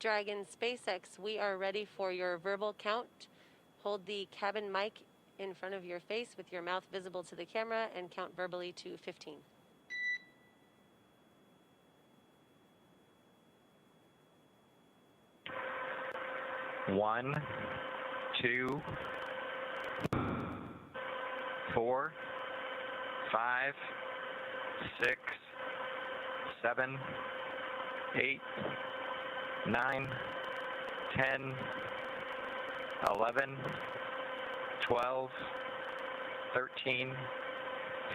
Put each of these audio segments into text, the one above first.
Dragon SpaceX, we are ready for your verbal count. Hold the cabin mic in front of your face with your mouth visible to the camera and count verbally to 15. One, 2, 4, 5, 6, 7, 8, 9, 10, 11, 12, 13,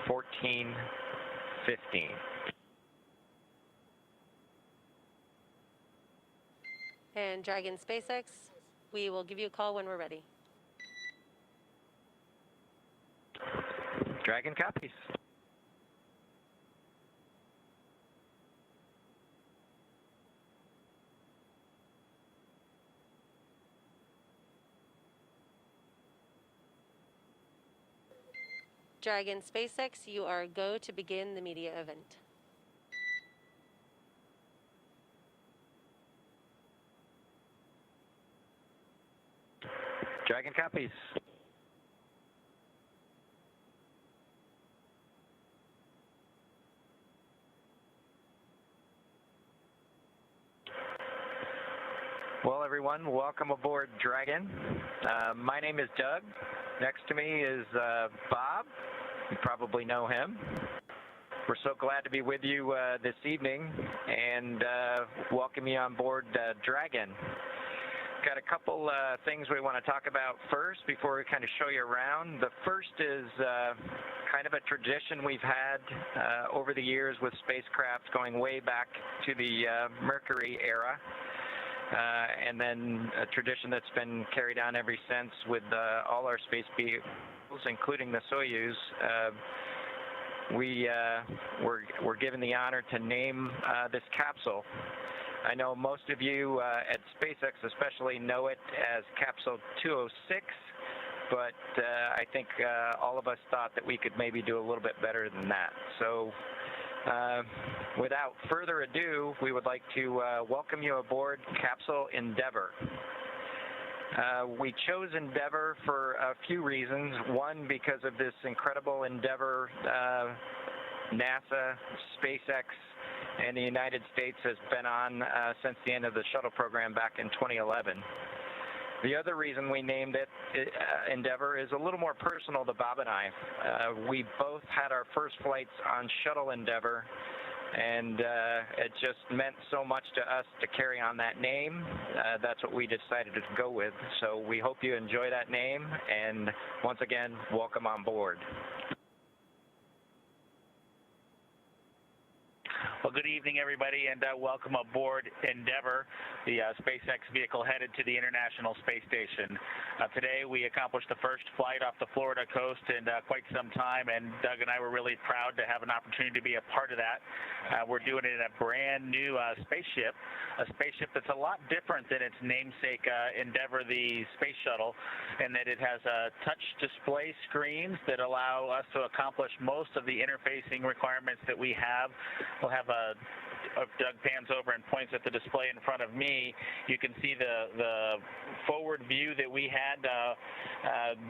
14, 15. And Dragon SpaceX, we will give you a call when we're ready. Dragon copies. Dragon SpaceX, you are go to begin the media event. Dragon copies. Well, everyone, welcome aboard Dragon. My name is Doug. Next to me is Bob. You probably know him. We're so glad to be with you this evening and welcome you on board Dragon. Got a couple things we want to talk about first before we kind of show you around. The first is kind of a tradition we've had over the years with spacecraft going way back to the Mercury era. And then a tradition that's been carried on ever since with all our space vehicles, including the Soyuz. We're given the honor to name this capsule. I know most of you at SpaceX especially know it as Capsule 206, but I think all of us thought that we could maybe do a little bit better than that. So without further ado, we would like to welcome you aboard Capsule Endeavour. We chose Endeavour for a few reasons. One, because of this incredible Endeavour NASA, SpaceX, and the United States has been on since the end of the shuttle program back in 2011. The other reason we named it Endeavour is a little more personal to Bob and I. We both had our first flights on Shuttle Endeavour, and it just meant so much to us to carry on that name. That's what we decided to go with. So we hope you enjoy that name, and once again, welcome on board. Well, good evening, everybody, and welcome aboard Endeavour, the SpaceX vehicle headed to the International Space Station. Today, we accomplished the first flight off the Florida coast in quite some time, and Doug and I were really proud to have an opportunity to be a part of that. We're doing it in a brand new spaceship, a spaceship that's a lot different than its namesake Endeavour, the space shuttle, in that it has touch display screens that allow us to accomplish most of the interfacing requirements that we have. We'll have if Doug pans over and points at the display in front of me, you can see the forward view that we had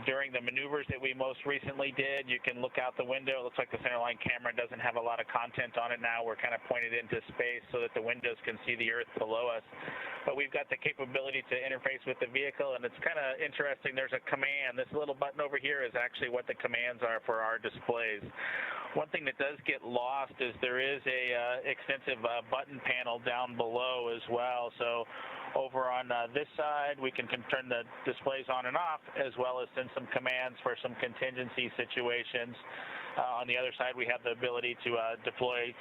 during the maneuvers that we most recently did. You can look out the window. It looks like the centerline camera doesn't have a lot of content on it now. We're kind of pointed into space so that the windows can see the Earth below us. But we've got the capability to interface with the vehicle, and it's kind of interesting. There's a command. This little button over here is actually what the commands are for our displays. One thing that does get lost is there is a extensive button panel down below as well. So over on this side, we can turn the displays on and off, as well as send some commands for some contingency situations. On the other side, we have the ability to deploy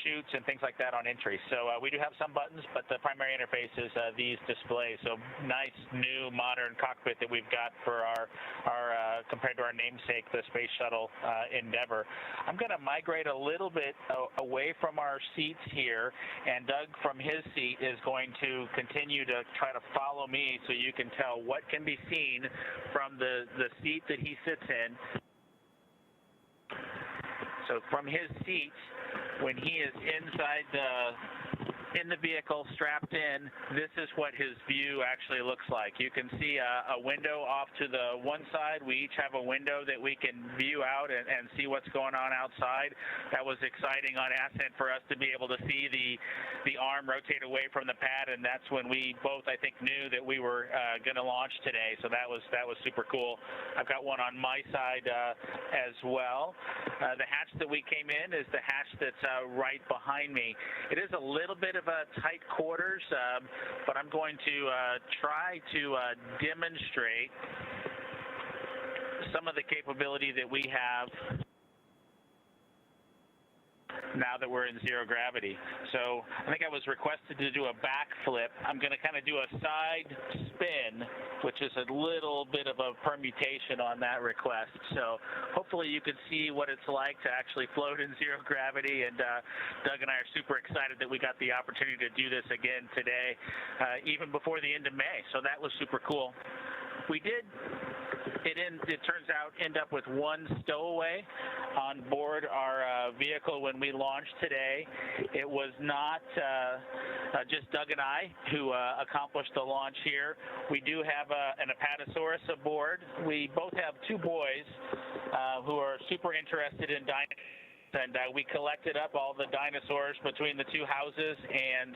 chutes and things like that on entry. So we do have some buttons, but the primary interface is these displays. So nice, new, modern cockpit that we've got for our compared to our namesake, the Space Shuttle Endeavour. I'm going to migrate a little bit away from our seats here, and Doug from his seat is going to continue to try to follow me so you can tell what can be seen from the seat that he sits in. So from his seat, when he is inside in the vehicle, strapped in, this is what his view actually looks like. You can see a window off to the one side. We each have a window that we can view out and see what's going on outside. That was exciting on ascent for us to be able to see the arm rotate away from the pad, and that's when we both, I think, knew that we were going to launch today. So that was super cool. I've got one on my side as well. The hatch that we came in is the hatch that's right behind me. It is a little bit of a tight quarters, but I'm going to try to demonstrate some of the capability that we have now that we're in zero gravity. So I think I was requested to do a backflip. I'm going to kind of do a side spin, which is a little bit of a permutation on that request. So hopefully you can see what it's like to actually float in zero gravity. And Doug and I are super excited that we got the opportunity to do this again today, even before the end of May. So that was super cool. We did, it turns out, end up with one stowaway on board our vehicle when we launched today. It was not just Doug and I who accomplished the launch here. We do have an apatosaurus aboard. We both have two boys who are super interested in dinosaurs. And we collected up all the dinosaurs between the two houses, and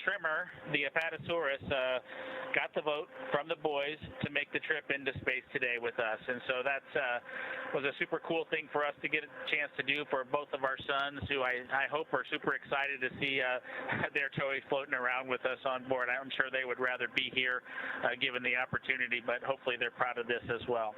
Trimmer, the apatosaurus, got the vote from the boys to make the trip into space today with us. And so that was a super cool thing for us to get a chance to do for both of our sons, who I hope are super excited to see their toys floating around with us on board. I'm sure they would rather be here given the opportunity, but hopefully they're proud of this as well.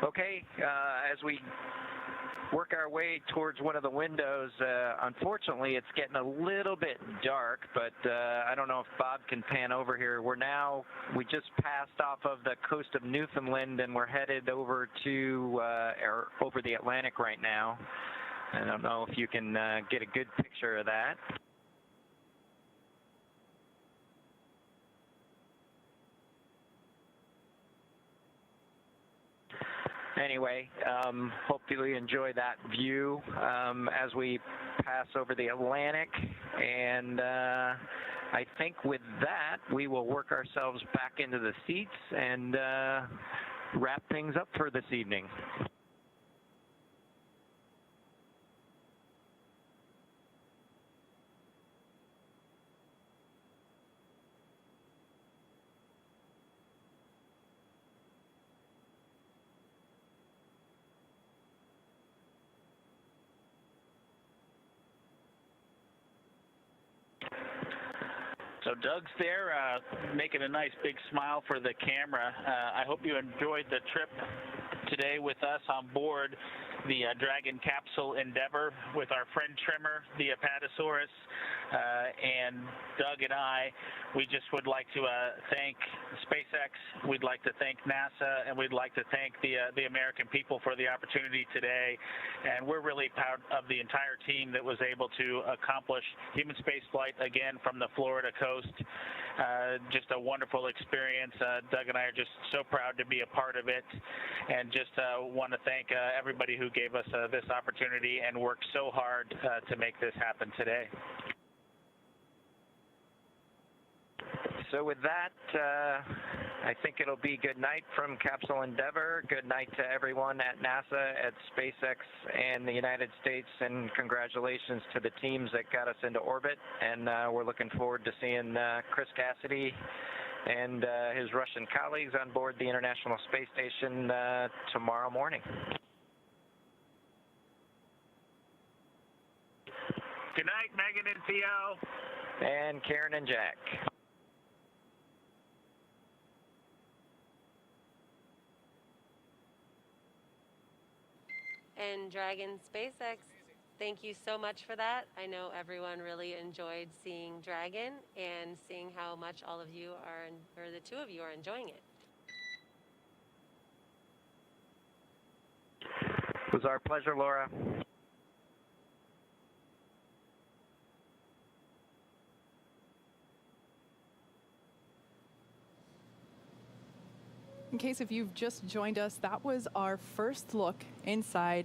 Okay, as we work our way towards one of the windows, unfortunately it's getting a little bit dark, but I don't know if Bob can pan over here. We just passed off of the coast of Newfoundland, and we're headed over to over the Atlantic right now. I don't know if you can get a good picture of that. Anyway, hopefully you enjoy that view as we pass over the Atlantic, and I think with that we will work ourselves back into the seats and wrap things up for this evening. So Doug's there making a nice big smile for the camera. I hope you enjoyed the trip today with us on board the Dragon capsule Endeavour with our friend Trimmer, the apatosaurus, and Doug and I. We just would like to thank SpaceX, we'd like to thank NASA, and we'd like to thank the American people for the opportunity today. And we're really proud of the entire team that was able to accomplish human spaceflight again from the Florida coast. Just a wonderful experience. Doug and I are just so proud to be a part of it, and just want to thank everybody who gave us this opportunity and worked so hard to make this happen today. So with that, I think it'll be good night from Capsule Endeavour. Good night to everyone at NASA, at SpaceX, and the United States, and congratulations to the teams that got us into orbit. And we're looking forward to seeing Chris Cassidy and his Russian colleagues on board the International Space Station tomorrow morning. Good night, Megan and Theo. And Karen and Jack. And Dragon SpaceX, thank you so much for that. I know everyone really enjoyed seeing Dragon and seeing how much all of you are, or the two of you are enjoying it. It was our pleasure, Laura. In case if you've just joined us, that was our first look inside